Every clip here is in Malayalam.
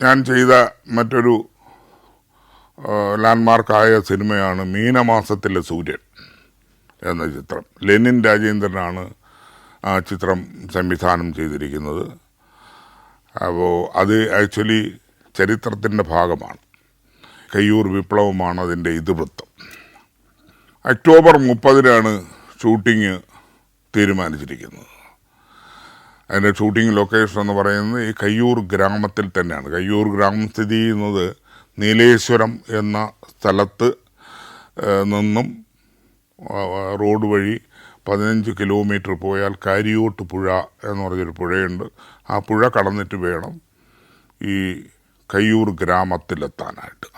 ഞാൻ ചെയ്ത മറ്റൊരു ലാൻഡ്മാർക്കായ സിനിമയാണ് മീനമാസത്തിലെ സൂര്യൻ എന്ന ചിത്രം. ലെനിൻ രാജേന്ദ്രനാണ് ആ ചിത്രം സംവിധാനം ചെയ്തിരിക്കുന്നത്. അപ്പോൾ അത് ആക്ച്വലി ചരിത്രത്തിൻ്റെ ഭാഗമാണ്. കയ്യൂർ വിപ്ലവമാണ് അതിൻ്റെ ഇതിവൃത്തം. ഒക്ടോബർ 30 ഷൂട്ടിങ് തീരുമാനിച്ചിരിക്കുന്നത്. അതിൻ്റെ ഷൂട്ടിംഗ് ലൊക്കേഷൻ എന്ന് പറയുന്നത് ഈ കയ്യൂർ ഗ്രാമത്തിൽ തന്നെയാണ്. കയ്യൂർ ഗ്രാമം സ്ഥിതി ചെയ്യുന്നത് നീലേശ്വരം എന്ന സ്ഥലത്ത് നിന്നും റോഡ് വഴി 15 കിലോമീറ്റർ പോയാൽ കാര്യോട്ട് പുഴ എന്ന് പറഞ്ഞൊരു പുഴയുണ്ട്. ആ പുഴ കടന്നിട്ട് വേണം ഈ കയ്യൂർ ഗ്രാമത്തിലെത്താനായിട്ട്.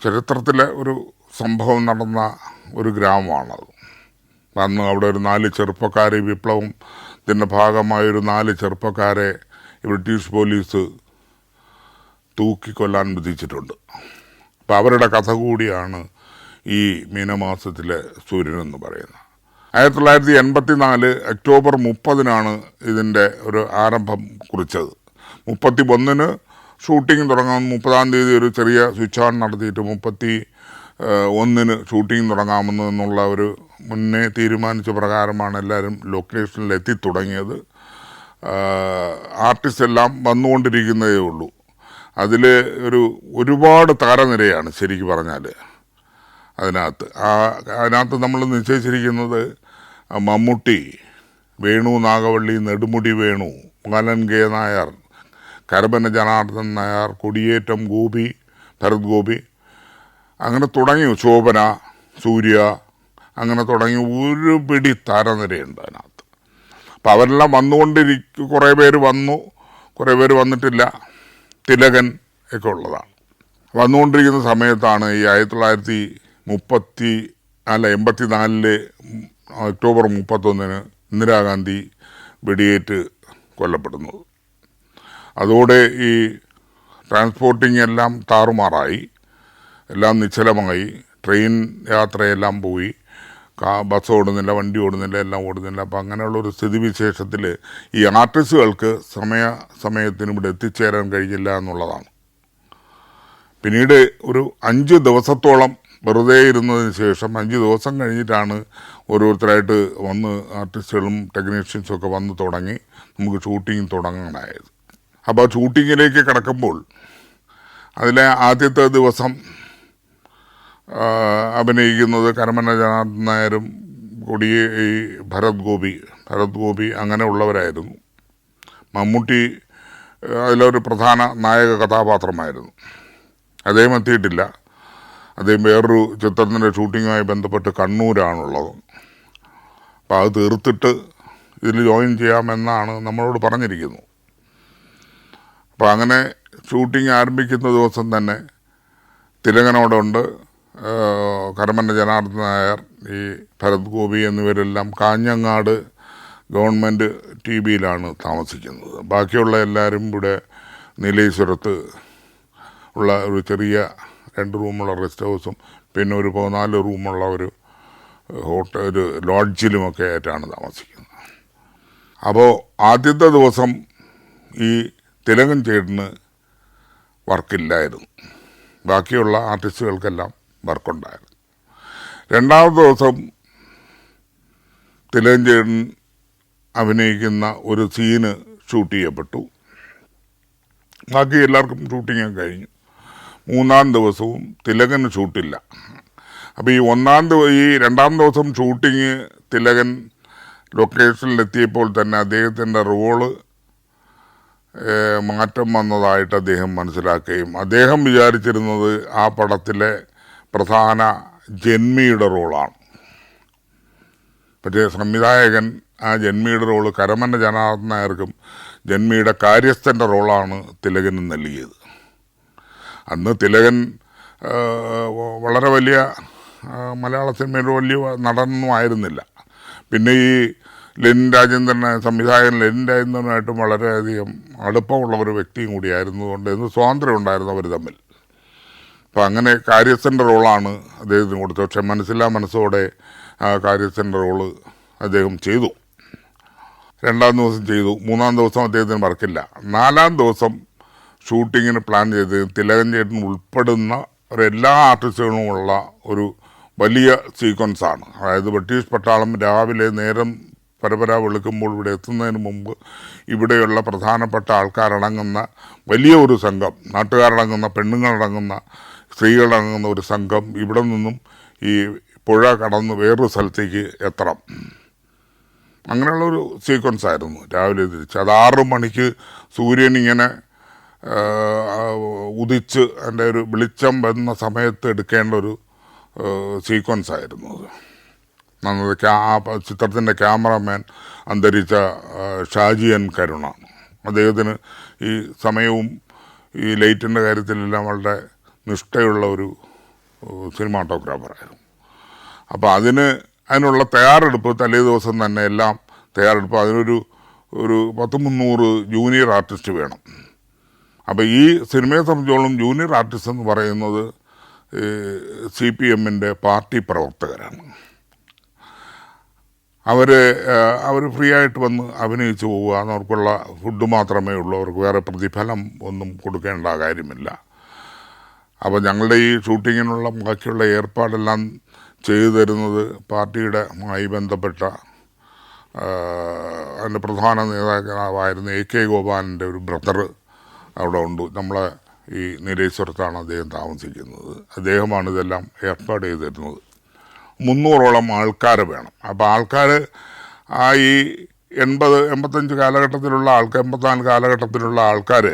ചരിത്രത്തിലെ ഒരു സംഭവം നടന്ന ഒരു ഗ്രാമമാണത്. അന്ന് അവിടെ ഒരു 4 ചെറുപ്പക്കാരെ, വിപ്ലവത്തിൻ്റെ ഭാഗമായൊരു 4 ചെറുപ്പക്കാരെ ബ്രിട്ടീഷ് പോലീസ് തൂക്കിക്കൊല്ലാൻ വിധിച്ചിട്ടുണ്ട്. അപ്പോൾ അവരുടെ കഥ കൂടിയാണ് ഈ മീനമാസത്തിലെ സൂര്യൻ എന്ന് പറയുന്നത്. 1984 ഒക്ടോബർ 30 ഇതിൻ്റെ ഒരു ആരംഭം കുറിച്ചത്. 31 ഷൂട്ടിംഗ് തുടങ്ങാം. 30 ഒരു ചെറിയ സ്വിച്ച് ഓൺ നടത്തിയിട്ട് 31 ഷൂട്ടിംഗ് തുടങ്ങാമെന്നുള്ള ഒരു മുന്നേ തീരുമാനിച്ച പ്രകാരമാണ് എല്ലാവരും ലൊക്കേഷനിൽ എത്തിത്തുടങ്ങിയത്. ആർട്ടിസ്റ്റ് എല്ലാം വന്നുകൊണ്ടിരിക്കുന്നതേ ഉള്ളൂ. അതിൽ ഒരുപാട് താരനിരയാണ് ശരിക്കും പറഞ്ഞാൽ അതിനകത്ത് നമ്മൾ നിശ്ചയിച്ചിരിക്കുന്നത് മമ്മൂട്ടി, വേണു നാഗവള്ളി, നെടുമുടി വേണു, മലൻ കെ നായർ, കരമന ജനാർദ്ദൻ നായർ, കൊടിയേറ്റം ഗോപി, ഭരത് ഗോപി, അങ്ങനെ തുടങ്ങി, ശോഭന, സൂര്യ, അങ്ങനെ തുടങ്ങി ഒരു പിടി താരനിരയുണ്ട് അതിനകത്ത്. അപ്പം അവരെല്ലാം കുറേ പേര് വന്നു, കുറേ പേര് വന്നിട്ടില്ല. തിലകൻ ഒക്കെ ഉള്ളതാണ്. വന്നുകൊണ്ടിരിക്കുന്ന സമയത്താണ് ഈ 1984 ഒക്ടോബർ 31 ഇന്ദിരാഗാന്ധി വെടിയേറ്റ് കൊല്ലപ്പെടുന്നത്. അതോടെ ഈ ട്രാൻസ്പോർട്ടിംഗ് എല്ലാം താറുമാറായി, എല്ലാം നിശ്ചലമായി. ട്രെയിൻ യാത്രയെല്ലാം പോയി, ബസ് ഓടുന്നില്ല, വണ്ടി ഓടുന്നില്ല, എല്ലാം ഓടുന്നില്ല. അപ്പം അങ്ങനെയുള്ളൊരു സ്ഥിതിവിശേഷത്തിൽ ഈ ആർട്ടിസ്റ്റുകൾക്ക് സമയത്തിന് ഇവിടെ എത്തിച്ചേരാൻ കഴിഞ്ഞില്ല എന്നുള്ളതാണ്. പിന്നീട് ഒരു 5 ദിവസത്തോളം വെറുതെ ഇരുന്നതിന് ശേഷം 5 ദിവസം കഴിഞ്ഞിട്ടാണ് ഓരോരുത്തരായിട്ട് വന്ന് ആർട്ടിസ്റ്റുകളും ടെക്നീഷ്യൻസും ഒക്കെ വന്ന് തുടങ്ങി നമുക്ക് ഷൂട്ടിങ് തുടങ്ങാനായത്. അപ്പോൾ ഷൂട്ടിങ്ങിലേക്ക് കിടക്കുമ്പോൾ അതിലെ ആദ്യത്തെ ദിവസം അഭിനയിക്കുന്നത് കരമന ജനാർദ്ദൻ നായരും ഭരത് ഗോപി അങ്ങനെയുള്ളവരായിരുന്നു. മമ്മൂട്ടി അതിലൊരു പ്രധാന നായക കഥാപാത്രമായിരുന്നു. അദ്ദേഹം എത്തിയിട്ടില്ല. അദ്ദേഹം വേറൊരു ചിത്രത്തിൻ്റെ ഷൂട്ടിങ്ങുമായി ബന്ധപ്പെട്ട് കണ്ണൂരാണുള്ളത്. അപ്പോൾ അത് തീർത്തിട്ട് ഇതിൽ ജോയിൻ ചെയ്യാമെന്നാണ് നമ്മളോട് പറഞ്ഞിരിക്കുന്നത്. അപ്പോൾ അങ്ങനെ ഷൂട്ടിംഗ് ആരംഭിക്കുന്ന ദിവസം തന്നെ തിലകനോടുണ്ട്, കരമന ജനാർദ്ദൻ നായർ, ഈ ഭരത് ഗോപി എന്നിവരെല്ലാം കാഞ്ഞങ്ങാട് ഗവൺമെൻറ് TBയിലാണ് താമസിക്കുന്നത്. ബാക്കിയുള്ള എല്ലാവരും ഇവിടെ നീലേശ്വരത്ത് ഉള്ള ഒരു ചെറിയ 2 റൂമുള്ള റെസ്റ്റ് ഹൗസും പിന്നെ ഒരു 14 റൂമുള്ള ഒരു ലോഡ്ജിലുമൊക്കെ ആയിട്ടാണ് താമസിക്കുന്നത്. അപ്പോൾ ആദ്യത്തെ ദിവസം ഈ തിലകൻ ചേട്ടന് വർക്കില്ലായിരുന്നു. ബാക്കിയുള്ള ആർട്ടിസ്റ്റുകൾക്കെല്ലാം വർക്കുണ്ടായിരുന്നു. 2ാമത്തെ ദിവസം തിലകൻ ചേട്ടൻ അഭിനയിക്കുന്ന ഒരു സീന് ഷൂട്ട് ചെയ്യപ്പെട്ടു. ബാക്കി എല്ലാവർക്കും ഷൂട്ടിങ് കഴിഞ്ഞു. 3ാം ദിവസവും തിലകന് ഷൂട്ടില്ല. അപ്പോൾ ഈ 2ാം ദിവസം ഷൂട്ടിങ് തിലകൻ ലൊക്കേഷനിലെത്തിയപ്പോൾ തന്നെ അദ്ദേഹത്തിൻ്റെ റോള് മാറ്റം വന്നതായിട്ട് അദ്ദേഹം മനസ്സിലാക്കുകയും അദ്ദേഹം വിചാരിച്ചിരുന്നത് ആ പടത്തിലെ പ്രധാന ജന്മിയുടെ റോളാണ്. പക്ഷേ സംവിധായകൻ ആ ജന്മിയുടെ റോള് കരമന ജനാർദ്ദൻ നായർക്കും ജന്മിയുടെ കാര്യസ്ഥൻ്റെ റോളാണ് തിലകന് നൽകിയത്. അന്ന് തിലകൻ വളരെ വലിയ മലയാള സിനിമയുടെ വലിയ നടനൊന്നും ആയിരുന്നില്ല. പിന്നെ ഈ സംവിധായകൻ ലെനിൻ രാജേന്ദ്രനായിട്ടും വളരെയധികം അടുപ്പമുള്ള ഒരു വ്യക്തിയും കൂടിയായിരുന്നതുകൊണ്ട് ഇന്ന് സ്വാതന്ത്ര്യം ഉണ്ടായിരുന്നു അവർ തമ്മിൽ. അപ്പം അങ്ങനെ കാര്യസ്ഥൻ്റെ റോളാണ് അദ്ദേഹത്തിന് കൊടുത്തത്. പക്ഷെ മനസ്സോടെ ആ കാര്യസ്ഥൻ്റെ റോള് അദ്ദേഹം ചെയ്തു. 2ാം ദിവസം ചെയ്തു. 3ാം ദിവസം അദ്ദേഹത്തിന് വർക്കില്ല. 4ാം ദിവസം ഷൂട്ടിങ്ങിന് പ്ലാൻ ചെയ്ത് തിലകൻ ചേട്ടൻ ഉൾപ്പെടുന്ന എല്ലാ ആർട്ടിസ്റ്റുകളുമുള്ള ഒരു വലിയ സീക്വൻസാണ്. അതായത് ബ്രിട്ടീഷ് പട്ടാളം രാവിലെ നേരം പരപര വെളുക്കുമ്പോൾ ഇവിടെ എത്തുന്നതിന് മുമ്പ് ഇവിടെയുള്ള പ്രധാനപ്പെട്ട ആൾക്കാരടങ്ങുന്ന വലിയ ഒരു സംഘം, നാട്ടുകാരടങ്ങുന്ന, പെണ്ണുങ്ങളടങ്ങുന്ന, സ്ത്രീകളടങ്ങുന്ന ഒരു സംഘം ഇവിടെ നിന്നും ഈ പുഴ കടന്ന് വേറൊരു സ്ഥലത്തേക്ക് എത്തണം. അങ്ങനെയുള്ളൊരു സീക്വൻസ് ആയിരുന്നു രാവിലെ തിരിച്ച്. അത് 6 മണിക്ക് സൂര്യൻ ഇങ്ങനെ ഉദിച്ച് അതിൻ്റെ ഒരു വെളിച്ചം വരുന്ന സമയത്ത് എടുക്കേണ്ട ഒരു സീക്വൻസ് ആയിരുന്നു അത്. ആ ചിത്രത്തിൻ്റെ ക്യാമറമാൻ അന്തരിച്ച ഷാജി എൻ കരുണ. അദ്ദേഹത്തിന് ഈ സമയവും ഈ ലൈറ്റിൻ്റെ കാര്യത്തിലെല്ലാം വളരെ നിഷ്ഠയുള്ള ഒരു സിനിമാറ്റോഗ്രാഫറായിരുന്നു. അപ്പോൾ അതിനുള്ള തയ്യാറെടുപ്പ് തലേ ദിവസം തന്നെ എല്ലാം തയ്യാറെടുപ്പ്. അതിനൊരു 100-300 ജൂനിയർ ആർട്ടിസ്റ്റ് വേണം. അപ്പോൾ ഈ സിനിമയെ സംബന്ധിച്ചോളം ജൂനിയർ ആർട്ടിസ്റ്റ് എന്ന് പറയുന്നത് CPM-ൻ്റെ പാർട്ടി പ്രവർത്തകരാണ്. അവർ ഫ്രീ ആയിട്ട് വന്ന് അഭിനയിച്ച് പോവുക, അവർക്കുള്ള ഫുഡ് മാത്രമേ ഉള്ളൂ, അവർക്ക് വേറെ പ്രതിഫലം ഒന്നും കൊടുക്കേണ്ട കാര്യമില്ല. അപ്പോൾ ഞങ്ങളുടെ ഈ ഷൂട്ടിങ്ങിനുള്ള ബാക്കിയുള്ള ഏർപ്പാടെല്ലാം ചെയ്തു തരുന്നത് പാർട്ടിയുടെമായി ബന്ധപ്പെട്ട അതിൻ്റെ പ്രധാന നേതാക്കളായിരുന്ന AK ഗോപാലൻ്റെ ഒരു ബ്രദർ അവിടെ ഉണ്ട്. നമ്മളെ ഈ നീലേശ്വരത്താണ് അദ്ദേഹം താമസിക്കുന്നത്. അദ്ദേഹമാണ് ഇതെല്ലാം ഏർപ്പാട് ചെയ്ത് തരുന്നത്. 300ഓളം ആൾക്കാർ വേണം. അപ്പോൾ ആൾക്കാർ ഈ 80-85 കാലഘട്ടത്തിലുള്ള 84 കാലഘട്ടത്തിലുള്ള ആൾക്കാർ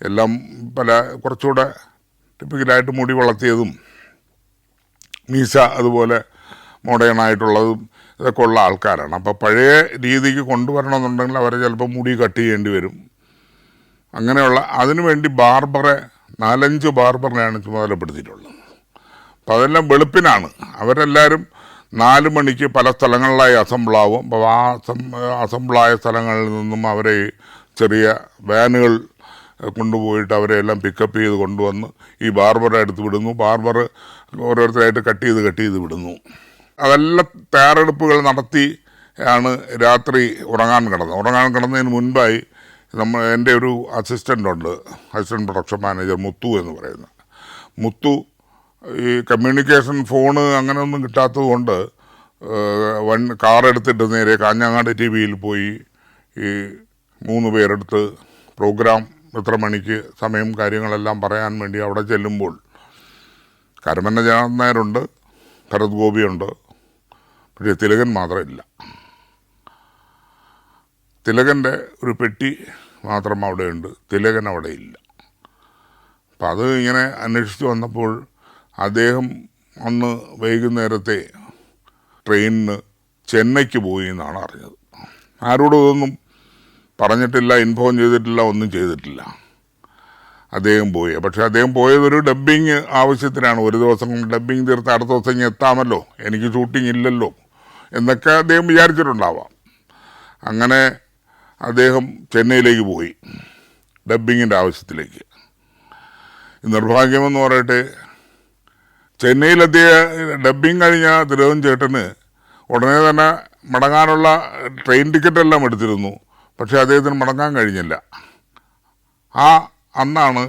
എല്ലാം കുറച്ചുകൂടെ ടിപ്പിക്കലായിട്ട് മുടി വളർത്തിയതും മീശ അതുപോലെ മോഡേണായിട്ടുള്ളതും ഇതൊക്കെ ഉള്ള ആൾക്കാരാണ്. അപ്പോൾ പഴയ രീതിക്ക് കൊണ്ടുവരണമെന്നുണ്ടെങ്കിൽ അവരെ ചിലപ്പോൾ മുടി കട്ട് ചെയ്യേണ്ടി വരും. അങ്ങനെയുള്ള അതിനുവേണ്ടി 4-5 ബാർബറിനെയാണ് ചുമതലപ്പെടുത്തിയിട്ടുള്ളത്. അപ്പോൾ അതെല്ലാം വെളുപ്പിനാണ്. അവരെല്ലാവരും 4 മണിക്ക് പല സ്ഥലങ്ങളിലായി അസംബിളാവും. അപ്പോൾ ആ അസംബിളായ സ്ഥലങ്ങളിൽ നിന്നും അവരെ ചെറിയ വാനുകൾ കൊണ്ടുപോയിട്ട് അവരെ എല്ലാം പിക്കപ്പ് ചെയ്ത് കൊണ്ടുവന്ന് ഈ ബാർബറെ അടുത്ത് വിടുന്നു. ബാർബർ ഓരോരുത്തരായിട്ട് കട്ട് ചെയ്ത് വിടുന്നു. അതെല്ലാം തയ്യാറെടുപ്പുകൾ നടത്തി ആണ് രാത്രി ഉറങ്ങാൻ കിടന്നതിന് മുൻപായി എൻ്റെ ഒരു അസിസ്റ്റൻ്റ് പ്രൊഡക്ഷൻ മാനേജർ മുത്തു എന്ന് പറയുന്നത്. മുത്തു ഈ കമ്മ്യൂണിക്കേഷൻ ഫോണ് അങ്ങനെയൊന്നും കിട്ടാത്തത് കൊണ്ട് കാറെടുത്തിട്ട് നേരെ കാഞ്ഞങ്ങാട് TV-യിൽ പോയി ഈ 3 പേരെടുത്ത് പ്രോഗ്രാം എത്ര മണിക്ക് സമയം കാര്യങ്ങളെല്ലാം പറയാൻ വേണ്ടി അവിടെ ചെല്ലുമ്പോൾ കരമന ജനാർദ്ദൻ നായരുണ്ട്, ഭരത് ഗോപിയുണ്ട്, പക്ഷേ തിലകൻ മാത്രമില്ല. തിലകൻ്റെ ഒരു പെട്ടി മാത്രം അവിടെയുണ്ട്, തിലകൻ അവിടെ ഇല്ല. അപ്പം അത് ഇങ്ങനെ അന്വേഷിച്ച് വന്നപ്പോൾ അദ്ദേഹം അന്ന് വൈകുന്നേരത്തെ ട്രെയിനിന് ചെന്നൈക്ക് പോയി എന്നാണ് അറിഞ്ഞത്. ആരോടും ഇതൊന്നും പറഞ്ഞിട്ടില്ല, ഇൻഫോം ചെയ്തിട്ടില്ല, ഒന്നും ചെയ്തിട്ടില്ല. അദ്ദേഹം പോയി. പക്ഷെ അദ്ദേഹം പോയതൊരു ഡബ്ബിങ് ആവശ്യത്തിനാണ്. ഒരു ദിവസം ഡബ്ബിങ് തീർത്ത് അടുത്ത ദിവസം ഇങ്ങനെ എത്താമല്ലോ, എനിക്ക് ഷൂട്ടിംഗ് ഇല്ലല്ലോ എന്നൊക്കെ അദ്ദേഹം വിചാരിച്ചിട്ടുണ്ടാവാം. അങ്ങനെ അദ്ദേഹം ചെന്നൈയിലേക്ക് പോയി ഡബ്ബിങ്ങിൻ്റെ ആവശ്യത്തിലേക്ക്. നിർഭാഗ്യമെന്ന് പറയട്ടെ, ചെന്നൈയിലെത്തിയ ഡബ്ബിങ് കഴിഞ്ഞ തിലകൻ ചേട്ടന് ഉടനെ തന്നെ മടങ്ങാനുള്ള ട്രെയിൻ ടിക്കറ്റെല്ലാം എടുത്തിരുന്നു. പക്ഷേ അദ്ദേഹത്തിന് മടങ്ങാൻ കഴിഞ്ഞില്ല. അന്നാണ്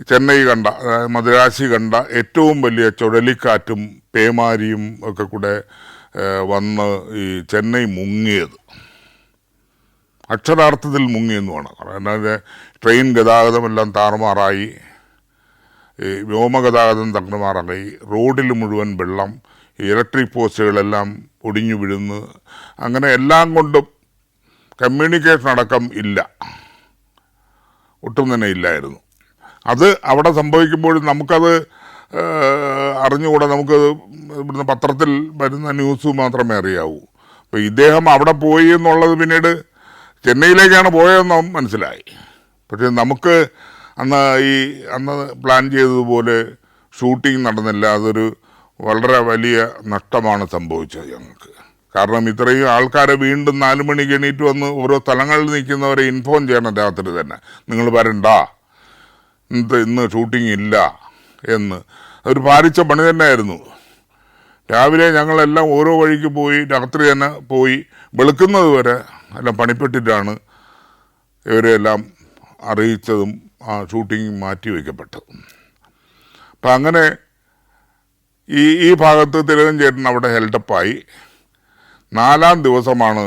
ചെന്നൈ കണ്ട, മദ്രാശി കണ്ട ഏറ്റവും വലിയ ചുഴലിക്കാറ്റും പേമാരിയും ഒക്കെ കൂടെ വന്ന് ഈ ചെന്നൈ മുങ്ങിയത്. അക്ഷരാർത്ഥത്തിൽ മുങ്ങിയെന്ന് വേണം. കാരണം ട്രെയിൻ ഗതാഗതമെല്ലാം താറുമാറായി, വ്യോമഗതാഗതം തകർമാറായി, റോഡിൽ മുഴുവൻ വെള്ളം, ഇലക്ട്രിക് പോസ്റ്റുകളെല്ലാം ഒടിഞ്ഞു വീഴുന്നു. അങ്ങനെ എല്ലാം കൊണ്ടും കമ്മ്യൂണിക്കേഷൻ അടക്കം ഇല്ല, ഒട്ടും തന്നെ ഇല്ലായിരുന്നു. അത് അവിടെ സംഭവിക്കുമ്പോഴും നമുക്കത് അറിഞ്ഞുകൂടാ. നമുക്കത് ഇവിടുന്ന് പത്രത്തിൽ വരുന്ന ന്യൂസ് മാത്രമേ അറിയാവൂ. അപ്പോൾ ഇദ്ദേഹം അവിടെ പോയി എന്നുള്ളത് പിന്നീട് ചെന്നൈയിലേക്കാണ് പോയതെന്ന് മനസ്സിലായി. പക്ഷേ നമുക്ക് അന്ന് പ്ലാൻ ചെയ്തതുപോലെ ഷൂട്ടിംഗ് നടന്നില്ല. അതൊരു വളരെ വലിയ നഷ്ടമാണ് സംഭവിച്ചത് ഞങ്ങൾക്ക്. കാരണം ഇത്രയും ആൾക്കാരെ വീണ്ടും 4 മണിക്ക് എണീറ്റ് വന്ന് ഓരോ സ്ഥലങ്ങളിൽ നിൽക്കുന്നവരെ ഇൻഫോം ചെയ്യണം രാത്രി തന്നെ, നിങ്ങൾ വരണ്ട, ഇന്ന് ഷൂട്ടിംഗ് ഇല്ല എന്ന്. അതൊരു ഭാരിച്ച പണി തന്നെയായിരുന്നു. രാവിലെ ഞങ്ങളെല്ലാം ഓരോ വഴിക്ക് പോയി, രാത്രി തന്നെ പോയി, വെളുക്കുന്നത് വരെ എല്ലാം പണിപ്പെട്ടിട്ടാണ് ഇവരെല്ലാം അറിയിച്ചതും ആ ഷൂട്ടിംഗ് മാറ്റിവെക്കപ്പെട്ടത്. അപ്പം അങ്ങനെ ഈ ഭാഗത്ത് തിലകൻ ചേട്ടൻ അവിടെ ഹെൽഡപ്പായി. 4-ാം ദിവസമാണ്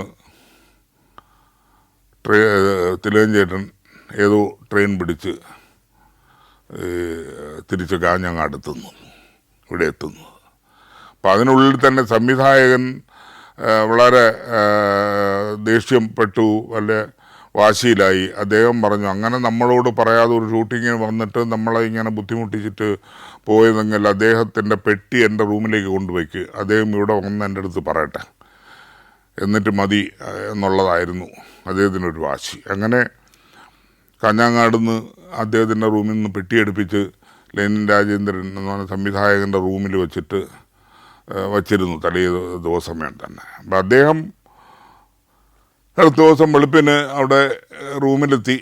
തിലകൻ ചേട്ടൻ ഏതോ ട്രെയിൻ പിടിച്ച് തിരിച്ച് കാഞ്ഞങ്ങാട് ഇവിടെ എത്തുന്നത്. അപ്പം അതിനുള്ളിൽ തന്നെ സംവിധായകൻ വളരെ ദേഷ്യപ്പെട്ടു, വല്ല വാശിയിലായി. അദ്ദേഹം പറഞ്ഞു, അങ്ങനെ നമ്മളോട് പറയാതെ ഒരു ഷൂട്ടിങ്ങിന് വന്നിട്ട് നമ്മളെ ഇങ്ങനെ ബുദ്ധിമുട്ടിച്ചിട്ട് പോയതെങ്കിൽ അദ്ദേഹത്തിൻ്റെ പെട്ടി എൻ്റെ റൂമിലേക്ക് കൊണ്ടുവയ്ക്ക്, അദ്ദേഹം ഇവിടെ വന്ന് എൻ്റെ അടുത്ത് പറയട്ടെ, എന്നിട്ട് മതി എന്നുള്ളതായിരുന്നു അദ്ദേഹത്തിനൊരു വാശി. അങ്ങനെ കാഞ്ഞങ്ങാട് നിന്ന് അദ്ദേഹത്തിൻ്റെ റൂമിൽ നിന്ന് പെട്ടിയെടുപ്പിച്ച് ലെനിൻ രാജേന്ദ്രൻ എന്ന് പറഞ്ഞ സംവിധായകൻ്റെ റൂമിൽ വച്ചിരുന്നു തലേ ദിവസമേ തന്നെ. അപ്പം അദ്ദേഹം അടുത്ത ദിവസം വെളുപ്പിന് അവിടെ റൂമിലെത്തി.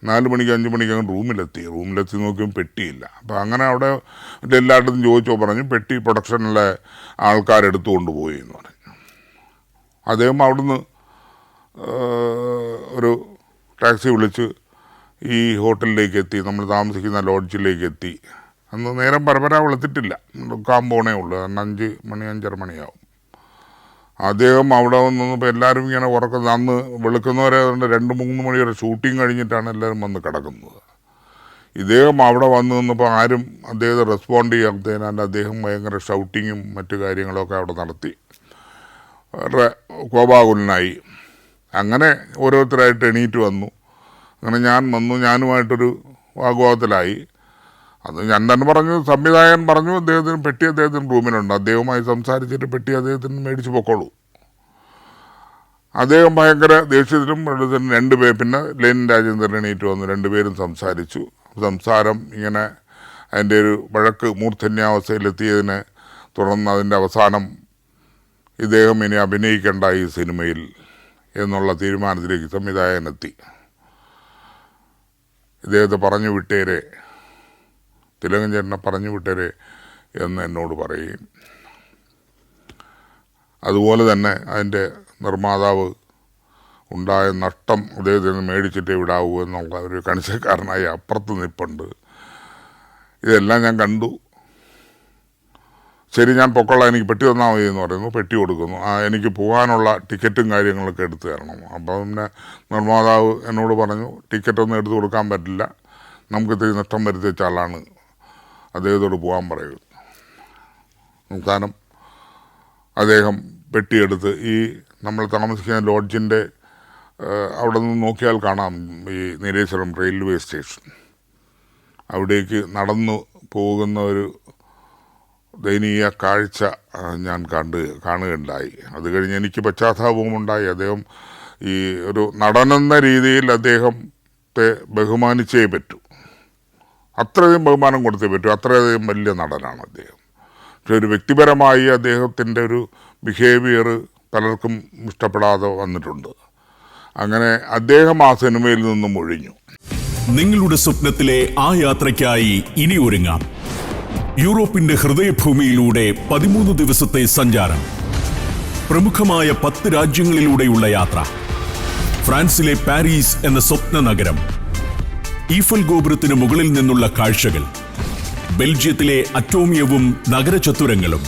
4 മണിക്ക് 5 മണിക്ക് അങ്ങ് റൂമിലെത്തി നോക്കിയും പെട്ടിയില്ല. അപ്പം അങ്ങനെ അവിടെ എല്ലായിടത്തും ചോദിച്ചോ പറഞ്ഞു, പെട്ടി പ്രൊഡക്ഷനിലെ ആൾക്കാരെടുത്തു കൊണ്ടുപോയി എന്ന് പറഞ്ഞു. അദ്ദേഹം അവിടുന്ന് ഒരു ടാക്സി വിളിച്ച് ഈ ഹോട്ടലിലേക്ക് എത്തി, നമ്മൾ താമസിക്കുന്ന ലോഡ്ജിലേക്ക് എത്തി. അന്ന് നേരം പരമ്പര വെളുത്തിട്ടില്ല, എടുക്കാൻ പോണേ ഉള്ളൂ, കാരണം 5 മണി 5:30 മണിയാവും. അദ്ദേഹം അവിടെ വന്നപ്പോൾ എല്ലാവരും ഇങ്ങനെ ഉറക്കുന്നത്, അന്ന് വെളുക്കുന്നവരെ 2-3 മണി വരെ ഷൂട്ടിങ് കഴിഞ്ഞിട്ടാണ് എല്ലാവരും വന്ന് കിടക്കുന്നത്. ഇദ്ദേഹം അവിടെ വന്ന് നിന്നപ്പോൾ ആരും അദ്ദേഹത്തെ റെസ്പോണ്ട് ചെയ്യാത്തതിനാൽ അദ്ദേഹം ഭയങ്കര ഷൗട്ടിങ്ങും മറ്റു കാര്യങ്ങളൊക്കെ അവിടെ നടത്തി, വളരെ കോപാകുലനായി. അങ്ങനെ ഓരോരുത്തരായിട്ട് എണീറ്റ് വന്നു. അങ്ങനെ ഞാൻ വന്നു, ഞാനുമായിട്ടൊരു വാഗ്വാദത്തിലായി. അത് ഞാൻ തന്നെ പറഞ്ഞു, സംവിധായകൻ പറഞ്ഞു അദ്ദേഹത്തിന് പെട്ടി അദ്ദേഹത്തിന് റൂമിലുണ്ട്, അദ്ദേഹവുമായി സംസാരിച്ചിട്ട് പെട്ടി അദ്ദേഹത്തിന് മേടിച്ച് പൊക്കോളൂ. അദ്ദേഹം ഭയങ്കര ദേഷ്യത്തിലും വെള്ളത്തിനും 2 പേർ, പിന്നെ ലെനിൻ രാജേന്ദ്രൻ എണീറ്റ് വന്നു, 2 പേരും സംസാരിച്ചു. സംസാരം ഇങ്ങനെ അതിൻ്റെ ഒരു വഴക്ക് മൂർധന്യാവസ്ഥയിലെത്തിയതിനെ തുടർന്ന് അതിൻ്റെ അവസാനം ഇദ്ദേഹം ഇനി അഭിനയിക്കേണ്ട ഈ സിനിമയിൽ എന്നുള്ള തീരുമാനത്തിലേക്ക് സംവിധായകനെത്തി. ഇദ്ദേഹത്തെ പറഞ്ഞു വിട്ടേരെ, തിലകൻ ചേട്ടനെ പറഞ്ഞു വിട്ടേരെ എന്ന് എന്നോട് പറയും. അതുപോലെ തന്നെ അതിൻ്റെ നിർമ്മാതാവ് ഉണ്ടായ നഷ്ടം അദ്ദേഹത്തിന് മേടിച്ചിട്ടേ വിടാവൂ എന്നുള്ള ഒരു കണിശക്കാരനായി അപ്പുറത്ത് നിൽപ്പുണ്ട്. ഇതെല്ലാം ഞാൻ കണ്ടു. ശരി, ഞാൻ പൊക്കോളാം, എനിക്ക് പെട്ടി തന്നാൽ മതി എന്ന് പറയുന്നു. പെട്ടി കൊടുക്കുന്നു. എനിക്ക് പോകാനുള്ള ടിക്കറ്റും കാര്യങ്ങളൊക്കെ എടുത്തു തരണം. അപ്പം പിന്നെ നിർമ്മാതാവ് എന്നോട് പറഞ്ഞു, ടിക്കറ്റൊന്നും എടുത്തു കൊടുക്കാൻ പറ്റില്ല, നമുക്ക് ഇത്തിരി നഷ്ടം വരുത്തിച്ച ആളാണ്, അദ്ദേഹത്തോട് പോകാൻ പറയുക. അവസാനം അദ്ദേഹം പെട്ടിയെടുത്ത് ഈ നമ്മൾ താമസിക്കുന്ന ലോഡ്ജിൻ്റെ അവിടെ നിന്ന് നോക്കിയാൽ കാണാം ഈ നീലേശ്വരം റെയിൽവേ സ്റ്റേഷൻ, അവിടേക്ക് നടന്നു പോകുന്ന ഒരു ദയനീയ കാഴ്ച ഞാൻ കാണുകയുണ്ടായി. അത് കഴിഞ്ഞ് എനിക്ക് പശ്ചാത്താപവുമുണ്ടായി. അദ്ദേഹം ഈ ഒരു നടനെന്ന രീതിയിൽ അദ്ദേഹത്തെ ബഹുമാനിച്ചേ പറ്റൂ, അത്രയധികം ബഹുമാനം കൊടുത്തേ പറ്റൂ, അത്രയധികം വലിയ നടനാണ് അദ്ദേഹം. പക്ഷെ ഒരു വ്യക്തിപരമായി അദ്ദേഹത്തിൻ്റെ ഒരു ബിഹേവിയർ പലർക്കും ഇഷ്ടപ്പെടാതെ വന്നിട്ടുണ്ട്. അങ്ങനെ അദ്ദേഹം ആ സിനിമയിൽ നിന്നും ഒഴിഞ്ഞു. നിങ്ങളുടെ സ്വപ്നത്തിലെ ആ യാത്രയ്ക്കായി ഇനി ഒരുങ്ങാം. യൂറോപ്പിന്റെ ഹൃദയഭൂമിയിലൂടെ 13 ദിവസത്തെ സഞ്ചാരം, പ്രമുഖമായ 10 രാജ്യങ്ങളിലൂടെയുള്ള യാത്ര, ഫ്രാൻസിലെ പാരീസ് എന്ന സ്വപ്ന നഗരം, ഈഫൽ ഗോപുരത്തിന് മുകളിൽ നിന്നുള്ള കാഴ്ചകൾ, ബെൽജിയത്തിലെ അറ്റോമിയവും നഗരചത്തുരങ്ങളും,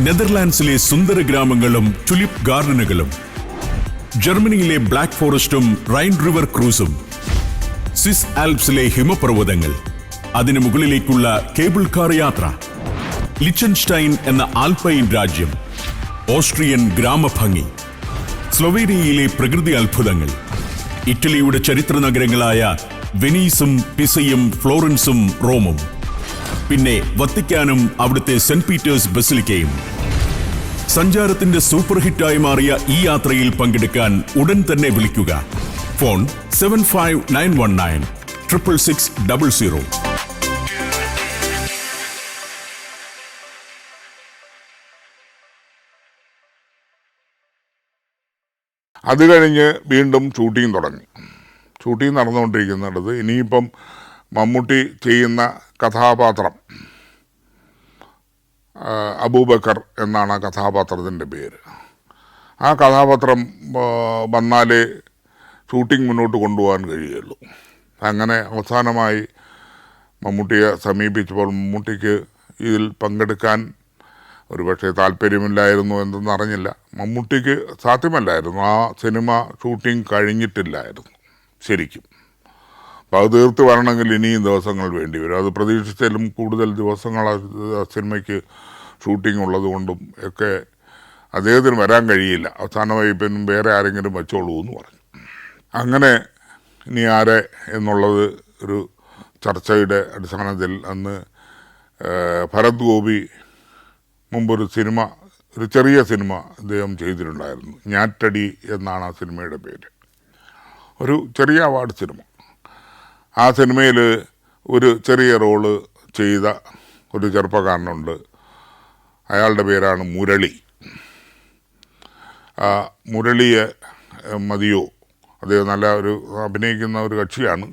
നെതർലാൻഡ്സിലെ സുന്ദര ഗ്രാമങ്ങളും ടുലിപ്പ് ഗാർഡനുകളും, ജർമ്മനിയിലെ ബ്ലാക്ക് ഫോറസ്റ്റും റൈൻ റിവർ ക്രൂസും, സ്വിസ് ആൽപ്സിലെ ഹിമപർവ്വതങ്ങൾ, അതിനു മുകളിലേക്കുള്ള കേബിൾ കാർ യാത്ര, ലിച്ചൻസ്റ്റൈൻ എന്ന ആൽപൈൻ രാജ്യം, ഓസ്ട്രിയൻ ഗ്രാമഭംഗി, സ്ലൊവേനിയയിലെ പ്രകൃതി അത്ഭുതങ്ങൾ, ഇറ്റലിയുടെ ചരിത്ര നഗരങ്ങളായ വെനീസും പിസയും ഫ്ലോറൻസും റോമും, പിന്നെ വത്തിക്കാനും അവിടുത്തെ സെന്റ് പീറ്റേഴ്സ് ബസിലിക്കയും. സഞ്ചാരത്തിന്റെ സൂപ്പർ ഹിറ്റായി മാറിയ ഈ യാത്രയിൽ പങ്കെടുക്കാൻ ഉടൻ തന്നെ വിളിക്കുക. ഫോൺ 75919 66600. അത് കഴിഞ്ഞ് വീണ്ടും ഷൂട്ടിംഗ് തുടങ്ങി. ഷൂട്ടിംഗ് നടന്നുകൊണ്ടിരിക്കുന്നിടത്ത് ഇനിയിപ്പം മമ്മൂട്ടി ചെയ്യുന്ന കഥാപാത്രം അബൂബക്കർ എന്നാണ് ആ കഥാപാത്രത്തിൻ്റെ പേര്. ആ കഥാപാത്രം വന്നാലേ ഷൂട്ടിംഗ് മുന്നോട്ട് കൊണ്ടുപോകാൻ കഴിയുള്ളൂ. അങ്ങനെ അവസാനമായി മമ്മൂട്ടിയെ സമീപിച്ചപ്പോൾ മമ്മൂട്ടിക്ക് ഇതിൽ പങ്കെടുക്കാൻ ഒരുപക്ഷെ താല്പര്യമില്ലായിരുന്നു എന്തെന്ന് അറിഞ്ഞില്ല. മമ്മൂട്ടിക്ക് സാധ്യമല്ലായിരുന്നു, ആ സിനിമ ഷൂട്ടിംഗ് കഴിഞ്ഞിട്ടില്ലായിരുന്നു ശരിക്കും. അപ്പോൾ അത് തീർത്ത് വരണമെങ്കിൽ ഇനിയും ദിവസങ്ങൾ വേണ്ടി വരും. അത് പ്രതീക്ഷിച്ചാലും കൂടുതൽ ദിവസങ്ങൾ ആ സിനിമയ്ക്ക് ഷൂട്ടിംഗ് ഉള്ളത് കൊണ്ടും ഒക്കെ അദ്ദേഹത്തിന് വരാൻ കഴിയില്ല. അവസാനമായി പിന്നെ വേറെ ആരെങ്കിലും വെച്ചോളൂ എന്ന് പറഞ്ഞു. അങ്ങനെ ഇനി ആരെ എന്നുള്ളത് ഒരു ചർച്ചയുടെ അടിസ്ഥാനത്തിൽ അന്ന് ഭരത് ഗോപി മുമ്പൊരു സിനിമ, ഒരു ചെറിയ സിനിമ അദ്ദേഹം ചെയ്തിട്ടുണ്ടായിരുന്നു. ഞാറ്റടി എന്നാണ് ആ സിനിമയുടെ പേര്. ഒരു ചെറിയ അവാർഡ് സിനിമ. ആ സിനിമയിൽ ഒരു ചെറിയ റോള് ചെയ്ത ഒരു ചെറുപ്പക്കാരനുണ്ട്. അയാളുടെ പേരാണ് മുരളി. മുരളിയെ മതിയോ, അദ്ദേഹം നല്ല ഒരു അഭിനയിക്കുന്ന ഒരു കക്ഷിയാണ്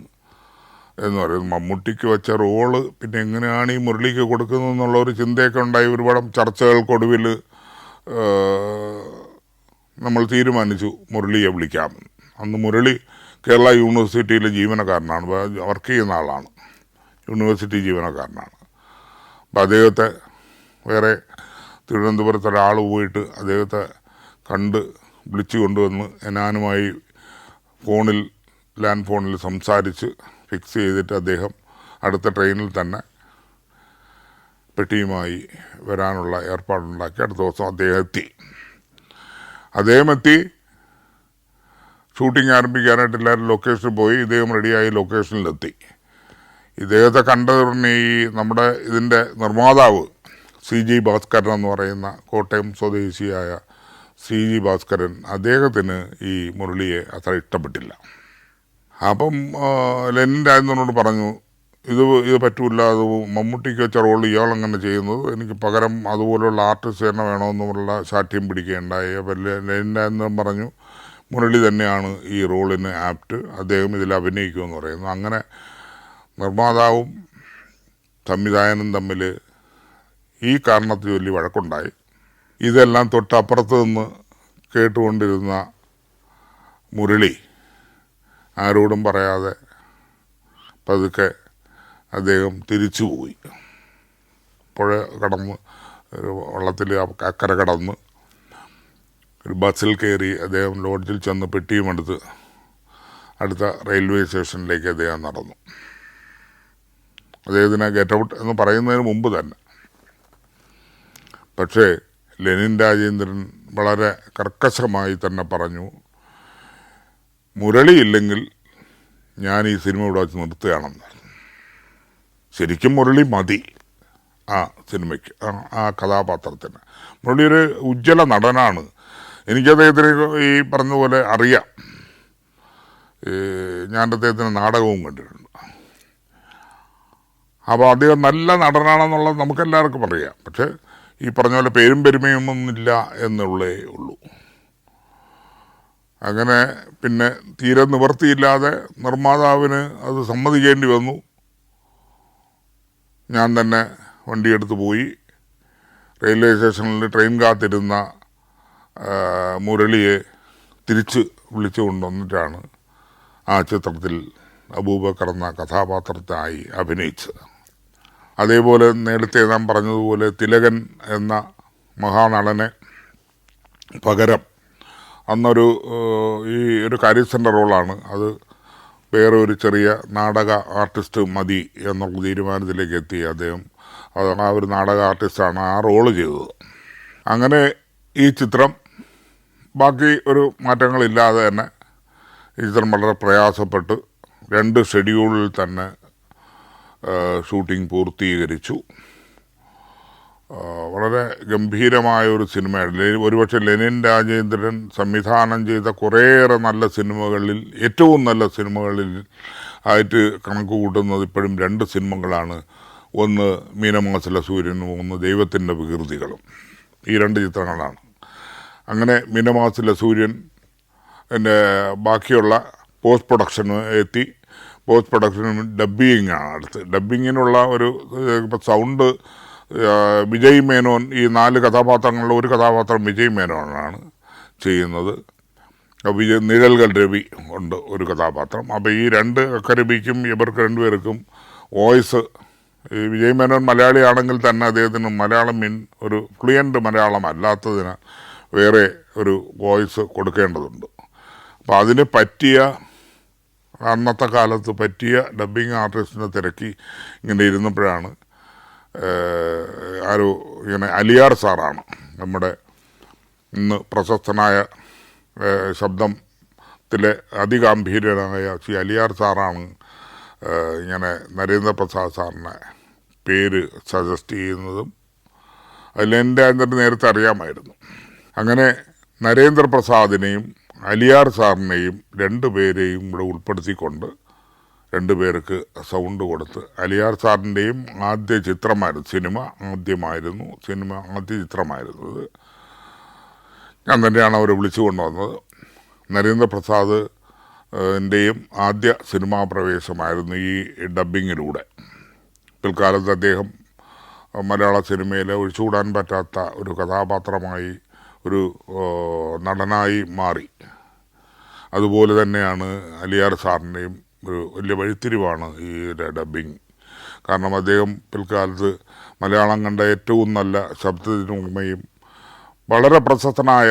എന്ന് പറയുന്നത്. മമ്മൂട്ടിക്ക് വെച്ച റോള് പിന്നെ എങ്ങനെയാണ് ഈ മുരളിക്ക് കൊടുക്കുന്നത് എന്നുള്ള ഒരു ചിന്തയൊക്കെ ഉണ്ടായി. ഒരുപാട് ചർച്ചകൾക്കൊടുവിൽ നമ്മൾ തീരുമാനിച്ചു മുരളിയെ വിളിക്കാമെന്ന്. അന്ന് മുരളി കേരള യൂണിവേഴ്സിറ്റിയിലെ ജീവനക്കാരനാണ്, വർക്ക് ചെയ്യുന്ന ആളാണ്, യൂണിവേഴ്സിറ്റി ജീവനക്കാരനാണ്. അപ്പോൾ അദ്ദേഹത്തെ വേറെ തിരുവനന്തപുരത്തൊരാൾ പോയിട്ട് അദ്ദേഹത്തെ കണ്ട് വിളിച്ചു കൊണ്ടുവന്ന് ഞാനുമായി ഫോണിൽ, ലാൻഡ് ഫോണിൽ സംസാരിച്ച് ഫിക്സ് ചെയ്തിട്ട് അദ്ദേഹം അടുത്ത ട്രെയിനിൽ തന്നെ പെട്ടിയുമായി വരാനുള്ള ഏർപ്പാടുണ്ടാക്കി. അടുത്ത ദിവസം അദ്ദേഹം എത്തി. ഷൂട്ടിംഗ് ആരംഭിക്കാനായിട്ട് എല്ലാവരും ലൊക്കേഷനിൽ പോയി. ഇദ്ദേഹം റെഡിയായി ലൊക്കേഷനിലെത്തി. ഇദ്ദേഹത്തെ കണ്ടതുടനെ ഈ നമ്മുടെ ഇതിൻ്റെ നിർമ്മാതാവ് CG ഭാസ്കരൻ എന്ന് പറയുന്ന കോട്ടയം സ്വദേശിയായ CG ഭാസ്കരൻ, അദ്ദേഹത്തിന് ഈ മുരളിയെ അത്ര ഇഷ്ടപ്പെട്ടില്ല. അപ്പം ലെനിൻ രാജേന്ദ്രനോട് പറഞ്ഞു, ഇത് പറ്റൂല, അത് മമ്മൂട്ടിക്ക് വെച്ച റോൾ ഇയാളങ്ങനെ ചെയ്യുന്നത്, എനിക്ക് പകരം അതുപോലുള്ള ആർട്ടിസ്റ്റ് തന്നെ വേണമെന്നുള്ള ശാഠ്യം പിടിക്കുകയുണ്ടായി. അപ്പം ലെനിൻ രാജേന്ദ്രൻ പറഞ്ഞു മുരളി തന്നെയാണ് ഈ റോളിന് ആപ്റ്റ്, അദ്ദേഹം ഇതിൽ അഭിനയിക്കുമെന്ന് പറയുന്നു. അങ്ങനെ നിർമ്മാതാവും സംവിധായകനും തമ്മിൽ ഈ കാരണത്തിൽ വലിയ വഴക്കുണ്ടായി. ഇതെല്ലാം തൊട്ടപ്പുറത്ത് നിന്ന് കേട്ടുകൊണ്ടിരുന്ന മുരളി ആരോടും പറയാതെ പതുക്കെ അദ്ദേഹം തിരിച്ചുപോയി. പുഴ കടന്ന് വള്ളത്തിൽ അക്കരെ കടന്ന് ഒരു ബസ്സിൽ കയറി അദ്ദേഹം ലോഡ്ജിൽ ചെന്ന് പെട്ടിയുമെടുത്ത് അടുത്ത റെയിൽവേ സ്റ്റേഷനിലേക്ക് അദ്ദേഹം നടന്നു. അദ്ദേഹത്തിന് ഗെറ്റ് ഔട്ട് എന്ന് പറയുന്നതിന് മുമ്പ് തന്നെ. പക്ഷേ ലെനിൻ രാജേന്ദ്രൻ വളരെ കർക്കശമായി തന്നെ പറഞ്ഞു, മുരളിയില്ലെങ്കിൽ ഞാൻ ഈ സിനിമ ഇവിടെ വച്ച് നിർത്തുകയാണെന്ന്. ശരിക്കും മുരളി മതി ആ സിനിമയ്ക്ക്, ആ കഥാപാത്രത്തിന്. മുരളി ഒരു ഉജ്ജ്വല നടനാണ്. എനിക്കദ്ദേഹത്തിന് ഈ പറഞ്ഞതുപോലെ അറിയാം. ഞാൻ അദ്ദേഹത്തിന് നാടകവും കണ്ടിട്ടുണ്ട്. അപ്പോൾ അദ്ദേഹം നല്ല നടനാണെന്നുള്ളത് നമുക്കെല്ലാവർക്കും അറിയാം. പക്ഷേ ഈ പറഞ്ഞ പോലെ പേരും പെരുമയൊന്നുമില്ല എന്നുള്ളേ ഉള്ളൂ. അങ്ങനെ പിന്നെ തീരെ നിവൃത്തിയില്ലാതെ നിർമ്മാതാവിന് അത് സമ്മതിക്കേണ്ടി വന്നു. ഞാൻ തന്നെ വണ്ടിയെടുത്ത് പോയി. റെയിൽവേ സ്റ്റേഷനിൽ ട്രെയിൻ കാത്തിരുന്ന മുരളിയെ തിരിച്ച് വിളിച്ചു കൊണ്ടുവന്നിട്ടാണ് ആ ചിത്രത്തിൽ അബൂബക്കർ എന്ന കഥാപാത്രത്തിനായി അഭിനയിച്ചത്. അതേപോലെ നേരത്തെ നാം പറഞ്ഞതുപോലെ തിലകൻ എന്ന മഹാനടനെ പകരം അന്നൊരു ഈ ഒരു കാര്യസ്ഥൻ്റെ റോളാണ്, അത് വേറെ ഒരു ചെറിയ നാടക ആർട്ടിസ്റ്റ് മതി എന്നുള്ള തീരുമാനത്തിലേക്ക് എത്തി അദ്ദേഹം. ആ ഒരു നാടക ആർട്ടിസ്റ്റാണ് ആ റോള് ചെയ്തത്. അങ്ങനെ ഈ ചിത്രം ബാക്കി ഒരു മാറ്റങ്ങളില്ലാതെ തന്നെ ഈ ചിത്രം വളരെ പ്രയാസപ്പെട്ട് 2 ഷെഡ്യൂളിൽ തന്നെ ഷൂട്ടിംഗ് പൂർത്തീകരിച്ചു. വളരെ ഗംഭീരമായ ഒരു സിനിമയാണ്. ഒരുപക്ഷെ ലെനിൻ രാജേന്ദ്രൻ സംവിധാനം ചെയ്ത കുറേയേറെ നല്ല സിനിമകളിൽ, ഏറ്റവും നല്ല സിനിമകളിൽ ആയിട്ട് കണക്ക് കൂട്ടുന്നത് ഇപ്പോഴും 2 സിനിമകളാണ്. ഒന്ന് മീനമാസത്തിലെ സൂര്യനും, ഒന്ന് ദൈവത്തിൻ്റെ വികൃതികളും. ഈ 2 ചിത്രങ്ങളാണ്. അങ്ങനെ മീനമാസത്തിലെ സൂര്യൻ എൻ്റെ ബാക്കിയുള്ള പോസ്റ്റ് പ്രൊഡക്ഷന് എത്തി. പോസ്റ്റ് പ്രൊഡക്ഷനും ഡബ്ബിങ്ങാണ് അടുത്ത്. ഡബ്ബിങ്ങിനുള്ള ഒരു സൗണ്ട് വിജയ് മേനോൻ, ഈ 4 കഥാപാത്രങ്ങളിൽ ഒരു കഥാപാത്രം വിജയ് മേനോനാണ് ചെയ്യുന്നത്. നിഴൽകൾ രവി ഉണ്ട് ഒരു കഥാപാത്രം. അപ്പോൾ ഈ രണ്ട് അക്കരബിക്കും ഇവർക്ക് രണ്ടുപേർക്കും വോയിസ്, ഈ വിജയ് മേനോൻ മലയാളിയാണെങ്കിൽ തന്നെ അദ്ദേഹത്തിന് മലയാളം ഒരു ഫ്ലുവൻ്റ് മലയാളം അല്ലാത്തതിന് വേറെ ഒരു വോയിസ് കൊടുക്കേണ്ടതുണ്ട്. അപ്പോൾ അതിന് പറ്റിയ, അന്നത്തെ കാലത്ത് പറ്റിയ ഡബ്ബിങ് ആർട്ടിസ്റ്റിനെ തിരക്കി ഇങ്ങനെ ഇരുന്നപ്പോഴാണ് ഇങ്ങനെ അലിയാർ സാറാണ്, നമ്മുടെ ഇന്ന് പ്രശസ്തനായ ശബ്ദത്തിലെ അതിഗാംഭീര്യനായ ശ്രീ അലിയാർ സാറാണ് ഇങ്ങനെ നരേന്ദ്രപ്രസാദ് സാറിനെ പേര് സജസ്റ്റ് ചെയ്യുന്നതും. അതിലെൻ്റെ അതിൻ്റെ നേരത്തെ അറിയാമായിരുന്നു. അങ്ങനെ നരേന്ദ്രപ്രസാദിനെയും അലിയാർ സാറിനെയും രണ്ടുപേരെയും ഇവിടെ ഉൾപ്പെടുത്തിക്കൊണ്ട് രണ്ടുപേർക്ക് സൗണ്ട് കൊടുത്ത്, അലിയാർ സാറിൻ്റെയും ആദ്യ ചിത്രമായിരുന്നു, ആദ്യ ചിത്രമായിരുന്നത് ഞാൻ തന്നെയാണ് അവരെ വിളിച്ചു കൊണ്ടുവന്നത്. നരേന്ദ്രപ്രസാദിൻ്റെയും ആദ്യ സിനിമാ പ്രവേശമായിരുന്നു ഈ ഡബ്ബിങ്ങിലൂടെ. പിൽക്കാലത്ത് അദ്ദേഹം മലയാള സിനിമയിൽ ഒഴിച്ചുകൂടാൻ പറ്റാത്ത ഒരു കഥാപാത്രമായി, ഒരു നടനായി മാറി. അതുപോലെ തന്നെയാണ് അലിയാർ സാറിൻ്റെയും ഒരു വലിയ വഴിത്തിരിവാണ് ഈ ഡബ്ബിങ്. കാരണം അദ്ദേഹം പിൽക്കാലത്ത് മലയാളം കണ്ട ഏറ്റവും നല്ല ശബ്ദത്തിനുമയും വളരെ പ്രശസ്തനായ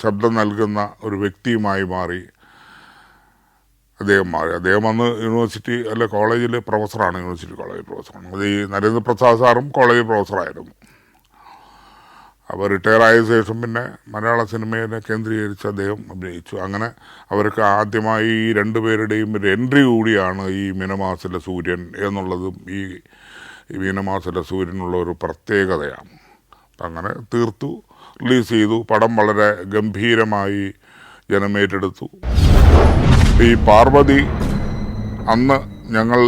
ശബ്ദം നൽകുന്ന ഒരു വ്യക്തിയുമായി മാറി. അദ്ദേഹം അന്ന് യൂണിവേഴ്സിറ്റി കോളേജിൽ പ്രൊഫസറാണ്, യൂണിവേഴ്സിറ്റി കോളേജ് പ്രൊഫസറാണ്. അത് ഈ നരേന്ദ്രപ്രസാദ് സാറും കോളേജ് പ്രൊഫസറായിരുന്നു. അപ്പോൾ റിട്ടയർ ആയ ശേഷം പിന്നെ മലയാള സിനിമയെ കേന്ദ്രീകരിച്ച് അദ്ദേഹം അഭിനയിച്ചു. അങ്ങനെ അവർക്ക് ആദ്യമായി ഈ രണ്ടുപേരുടെയും ഒരു എൻട്രി കൂടിയാണ് ഈ മീനമാസത്തിലെ സൂര്യൻ എന്നുള്ളതും ഈ മീനമാസത്തിലെ സൂര്യനുള്ള ഒരു പ്രത്യേകതയാണ്. അങ്ങനെ തീർത്തു, റിലീസ് ചെയ്തു. പടം വളരെ ഗംഭീരമായി ജനമേറ്റെടുത്തു. ഈ പാർവതി അന്ന് ഞങ്ങൾ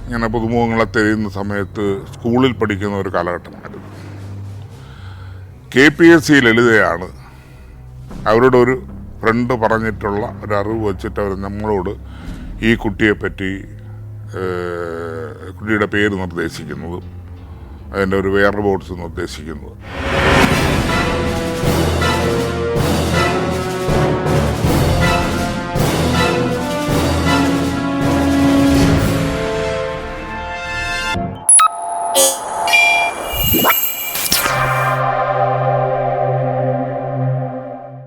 ഇങ്ങനെ പുതുമുഖങ്ങളെ തിരയുന്ന സമയത്ത് സ്കൂളിൽ പഠിക്കുന്ന ഒരു കാലഘട്ടമായിരുന്നു. KPSC ലളിതയാണ് അവരുടെ ഒരു ഫ്രണ്ട് പറഞ്ഞിട്ടുള്ള ഒരറിവ് വെച്ചിട്ട് അവർ നമ്മളോട് ഈ കുട്ടിയെപ്പറ്റി കുട്ടിയുടെ പേര് നിർദ്ദേശിക്കുന്നതും അതിൻ്റെ ഒരു വെയർ ബോർഡ്സ് നിർദ്ദേശിക്കുന്നതും.